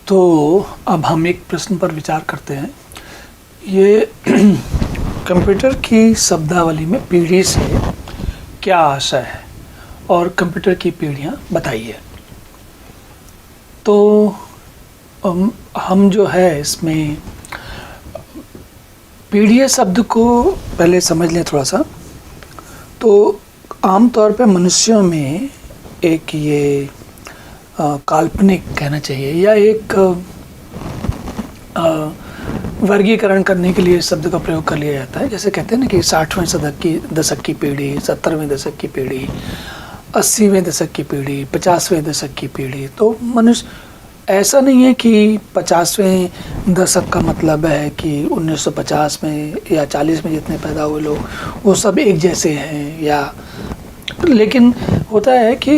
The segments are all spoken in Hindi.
तो अब हम एक प्रश्न पर विचार करते हैं। ये कंप्यूटर की शब्दावली में पीढ़ी से क्या आशय है और कंप्यूटर की पीढ़ियाँ बताइए। तो हम जो है इसमें पीढ़ी शब्द को पहले समझ लें थोड़ा सा। तो आमतौर पे मनुष्यों में एक ये काल्पनिक कहना चाहिए या एक वर्गीकरण करने के लिए शब्द का प्रयोग कर लिया जाता है। जैसे कहते हैं ना कि 60वें दशक की पीढ़ी, 70वें दशक की पीढ़ी, 80वें दशक की पीढ़ी, 50वें दशक की पीढ़ी। तो मनुष्य ऐसा नहीं है कि 50वें दशक का मतलब है कि 1950 में या 40 में जितने पैदा हुए लोग वो सब एक जैसे हैं, या लेकिन होता है कि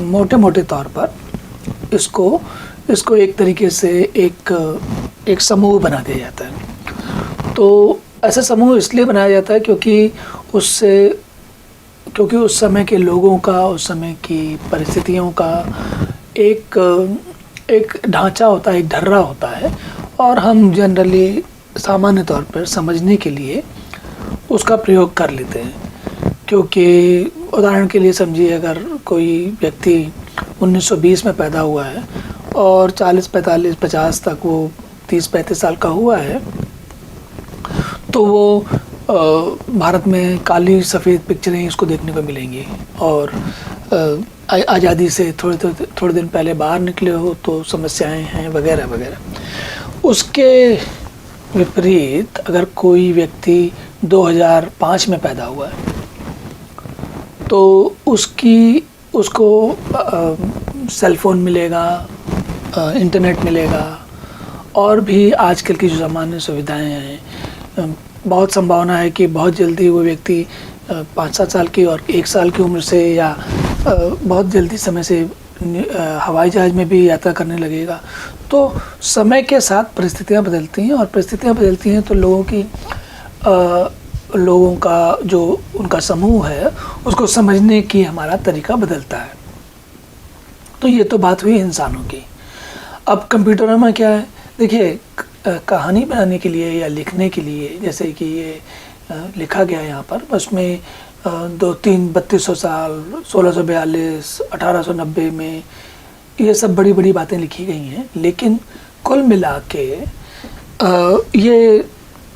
मोटे मोटे तौर पर इसको एक तरीके से एक समूह बना दिया जाता है। तो ऐसा समूह इसलिए बनाया जाता है क्योंकि उस समय के लोगों का, उस समय की परिस्थितियों का एक ढांचा होता है, एक ढर्रा होता है, और हम जनरली सामान्य तौर पर समझने के लिए उसका प्रयोग कर लेते हैं। क्योंकि उदाहरण के लिए समझिए, अगर कोई व्यक्ति 1920 में पैदा हुआ है और 40, 45, 50 तक वो 30-35 साल का हुआ है, तो वो भारत में काली सफ़ेद पिक्चरें इसको देखने को मिलेंगी। और आज़ादी से थोड़े दिन पहले बाहर निकले हो तो समस्याएं हैं वगैरह वगैरह। उसके विपरीत अगर कोई व्यक्ति 2005 में पैदा हुआ है तो उसको सेलफोन मिलेगा, इंटरनेट मिलेगा, और भी आजकल की जो सामान्य सुविधाएं हैं। बहुत संभावना है कि बहुत जल्दी वो व्यक्ति 5-7 साल की और 1 साल की उम्र से या बहुत जल्दी समय से हवाई जहाज़ में भी यात्रा करने लगेगा। तो समय के साथ परिस्थितियां बदलती हैं, और परिस्थितियां बदलती हैं तो लोगों का जो उनका समूह है उसको समझने की हमारा तरीका बदलता है। तो ये तो बात हुई इंसानों की। अब कंप्यूटरों में क्या है, देखिए, कहानी बनाने के लिए या लिखने के लिए, जैसे कि ये लिखा गया यहाँ पर, उसमें 3200 साल, 1642, 1890 में ये सब बड़ी बड़ी बातें लिखी गई हैं। लेकिन कुल मिला के ये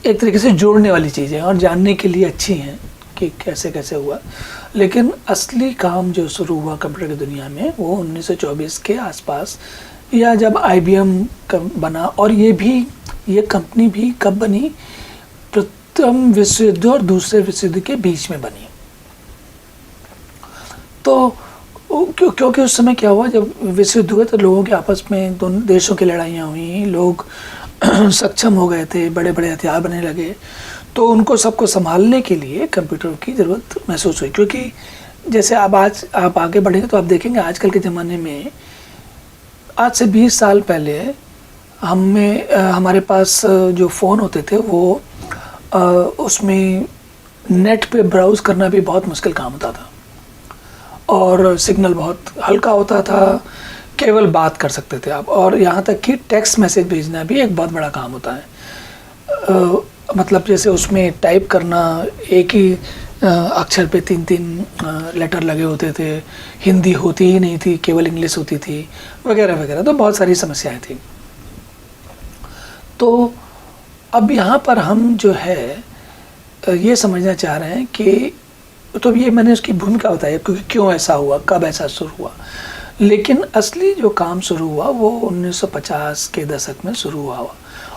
एक तरीके से जोड़ने वाली चीज़ें और जानने के लिए अच्छी हैं कि कैसे कैसे हुआ। लेकिन असली काम जो शुरू हुआ कंप्यूटर की दुनिया में वो 1924 के आसपास, या जब IBM बना। और ये कंपनी भी कब बनी? प्रथम विश्व युद्ध और दूसरे विश्व युद्ध के बीच में बनी। तो क्योंकि उस समय क्या हुआ, जब विश्व युद्ध हुए तो लोगों के आपस में दोनों देशों की लड़ाइयाँ हुई, लोग सक्षम हो गए थे, बड़े बड़े हथियार बनने लगे। तो उनको सबको संभालने के लिए कंप्यूटर की ज़रूरत महसूस हुई। क्योंकि जैसे अब आज आप आगे बढ़ेंगे तो आप देखेंगे आजकल के ज़माने में, आज से 20 साल पहले हमारे पास जो फ़ोन होते थे वो उसमें नेट पे ब्राउज़ करना भी बहुत मुश्किल काम होता था, और सिग्नल बहुत हल्का होता था, केवल बात कर सकते थे आप। और यहाँ तक कि टेक्स्ट मैसेज भेजना भी एक बहुत बड़ा काम होता है। मतलब जैसे उसमें टाइप करना, एक ही अक्षर पे 3-3 लेटर लगे होते थे, हिंदी होती ही नहीं थी, केवल इंग्लिश होती थी, वगैरह वगैरह। तो बहुत सारी समस्याएं थी। तो अब यहाँ पर हम जो है ये समझना चाह रहे हैं कि, तो ये मैंने उसकी भूमिका बताई क्योंकि क्यों ऐसा हुआ, कब ऐसा शुरू हुआ। लेकिन असली जो काम शुरू हुआ वो 1950 के दशक में शुरू हुआ,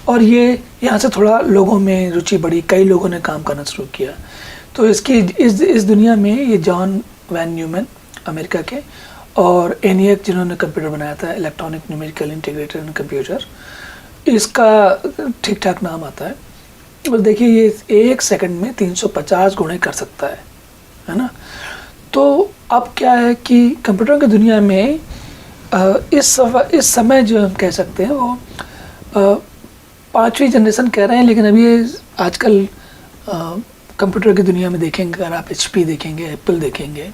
और ये यहाँ से थोड़ा लोगों में रुचि बढ़ी, कई लोगों ने काम करना शुरू किया। तो इस दुनिया में ये जॉन वैन न्यूमैन अमेरिका के, और ENIAC जिन्होंने कंप्यूटर बनाया था, इलेक्ट्रॉनिक न्यूमेरिकल इंटीग्रेटेड कंप्यूटर, इसका ठीक ठाक नाम आता है। और देखिए, ये 1 सेकंड में 350 गुणे कर सकता है ना। तो अब क्या है कि कंप्यूटर की दुनिया में इस समय जो हम कह सकते हैं वो 5वीं जनरेशन कह रहे हैं। लेकिन अभी आजकल कंप्यूटर की दुनिया में देखेंगे, अगर आप HP देखेंगे, एप्पल देखेंगे,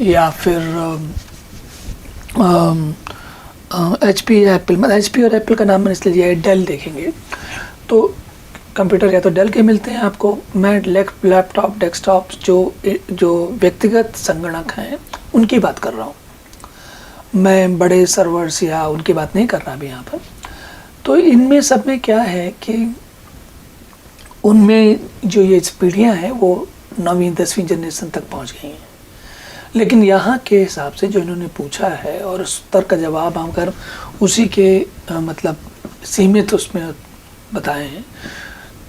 या फिर HP या एप्पल, मतलब HP और एप्पल का नाम मैंने इसलिए लिया है। डेल देखेंगे तो कंप्यूटर या तो डेल के मिलते हैं आपको। मैं लैपटॉप डेस्कटॉप जो व्यक्तिगत संगणक हैं उनकी बात कर रहा हूँ, मैं बड़े सर्वर्स या उनकी बात नहीं कर रहा अभी यहाँ पर। तो इनमें सब में क्या है कि उनमें जो ये पीढ़ियाँ हैं वो 9वीं 10वीं जनरेशन तक पहुँच गई हैं। लेकिन यहाँ के हिसाब से जो इन्होंने पूछा है और उस उत्तर का जवाब हम अगर उसी के मतलब सीमित उसमें बताए हैं,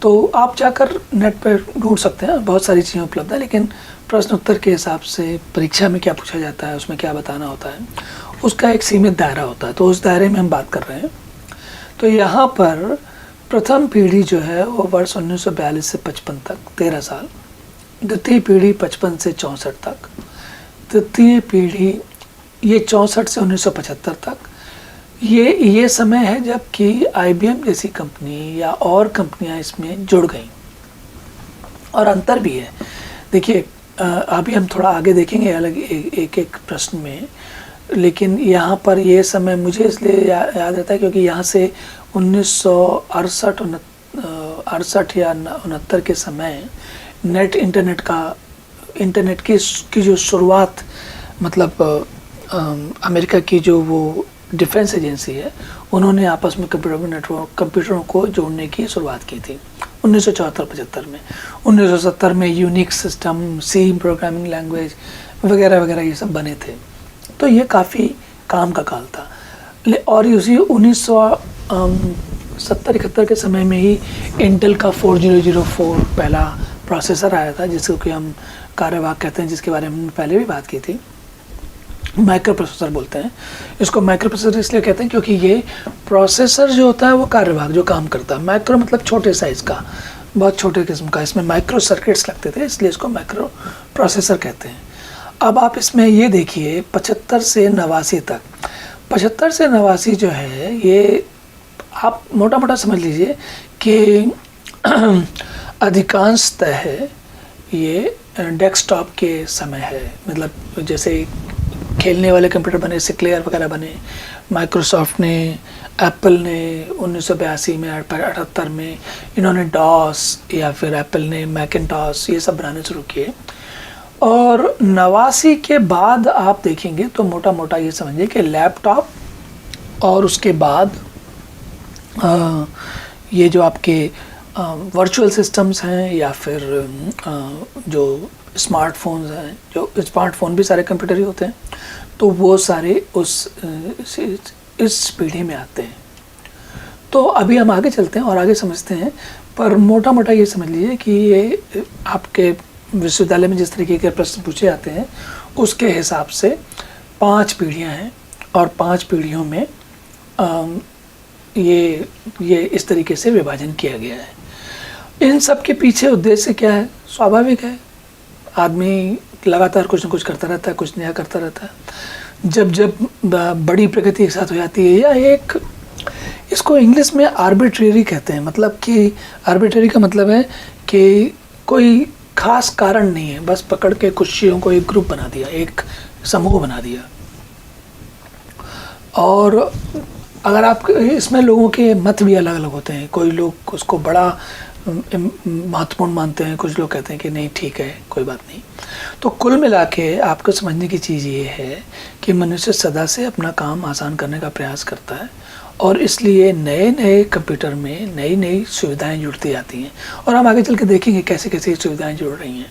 तो आप जाकर नेट पर ढूंढ सकते हैं, बहुत सारी चीज़ें उपलब्ध है। लेकिन प्रश्न उत्तर के हिसाब से परीक्षा में क्या पूछा जाता है, उसमें क्या बताना होता है, उसका एक सीमित दायरा होता है, तो उस दायरे में हम बात कर रहे हैं। तो यहाँ पर प्रथम पीढ़ी जो है वो वर्ष 1942 से 55 तक 13 साल, द्वितीय पीढ़ी 55 से 64 तक, तृतीय पीढ़ी ये 64 से 1975 तक। ये समय है जबकि IBM जैसी कंपनी या और कंपनियां इसमें जुड़ गई। और अंतर भी है, देखिए अभी हम थोड़ा आगे देखेंगे अलग एक प्रश्न में, लेकिन यहाँ पर ये समय मुझे इसलिए याद रहता है क्योंकि यहाँ से 1968 या 69 के समय इंटरनेट की जो शुरुआत, मतलब अमेरिका की जो वो डिफेंस एजेंसी है, उन्होंने आपस में कंप्यूटरों को जोड़ने की शुरुआत की थी 1974-75 में। 1970 में Unix system, C programming language वगैरह वगैरह ये सब बने थे। तो ये काफ़ी काम का काल था। और उसी 1970-71 के समय में ही इंटेल का 4004 पहला प्रोसेसर आया था, जिसको कि हम कार्यवाहक कहते हैं, जिसके बारे में हमने पहले भी बात की थी। माइक्रो प्रोसेसर बोलते हैं इसको। माइक्रो प्रोसेसर इसलिए कहते हैं क्योंकि ये प्रोसेसर जो होता है वो कार्यवाहक जो काम करता है। माइक्रो मतलब छोटे साइज़ का, बहुत छोटे किस्म का, इसमें माइक्रो सर्किट्स लगते थे, इसलिए इसको माइक्रो प्रोसेसर कहते हैं। अब आप इसमें ये देखिए 75 से 89 तक, 75 से 89 जो है ये आप मोटा मोटा समझ लीजिए कि अधिकांशतः है ये डेस्कटॉप के समय है। मतलब जैसे खेलने वाले कंप्यूटर बने, सिक्लेयर वगैरह बने, माइक्रोसॉफ्ट ने, एप्पल ने 1982 में 78 में इन्होंने डॉस या फिर एप्पल ने मैकिन्टॉश ये सब बनाने शुरू किए। और 89 के बाद आप देखेंगे तो मोटा मोटा ये समझिए कि लैपटॉप और उसके बाद ये जो आपके वर्चुअल सिस्टम्स हैं या फिर जो स्मार्टफोन्स हैं, जो स्मार्टफोन भी सारे कंप्यूटर ही होते हैं, तो वो सारे इस पीढ़ी में आते हैं। तो अभी हम आगे चलते हैं और आगे समझते हैं, पर मोटा मोटा ये समझ लीजिए कि ये आपके विश्वविद्यालय में जिस तरीके के प्रश्न पूछे जाते हैं उसके हिसाब से 5 पीढ़ियां हैं और 5 पीढ़ियों में ये इस तरीके से विभाजन किया गया है। इन सब के पीछे उद्देश्य क्या है? स्वाभाविक है, आदमी लगातार कुछ न कुछ करता रहता है, कुछ नया करता रहता है। जब बड़ी प्रगति एक साथ हो जाती है, या एक इसको इंग्लिश में आर्बिट्रेरी कहते हैं। मतलब कि आर्बिट्रेरी का मतलब है कि कोई खास कारण नहीं है, बस पकड़ के कुछ चीज़ों को एक ग्रुप बना दिया, एक समूह बना दिया। और अगर आप इसमें लोगों के मत भी अलग अलग होते हैं, कोई लोग उसको बड़ा महत्वपूर्ण मानते हैं, कुछ लोग कहते हैं कि नहीं ठीक है कोई बात नहीं। तो कुल मिला के आपको समझने की चीज़ ये है कि मनुष्य सदा से अपना काम आसान करने का प्रयास करता है और इसलिए नए नए कंप्यूटर में नई नई सुविधाएं जुड़ती जाती हैं। और हम आगे चल के देखेंगे कैसे कैसे सुविधाएं जुड़ रही हैं।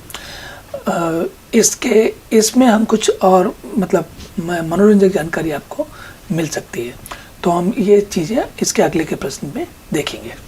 इसमें हम कुछ और मतलब मनोरंजक जानकारी आपको मिल सकती है। तो हम ये चीज़ें इसके अगले के प्रश्न में देखेंगे।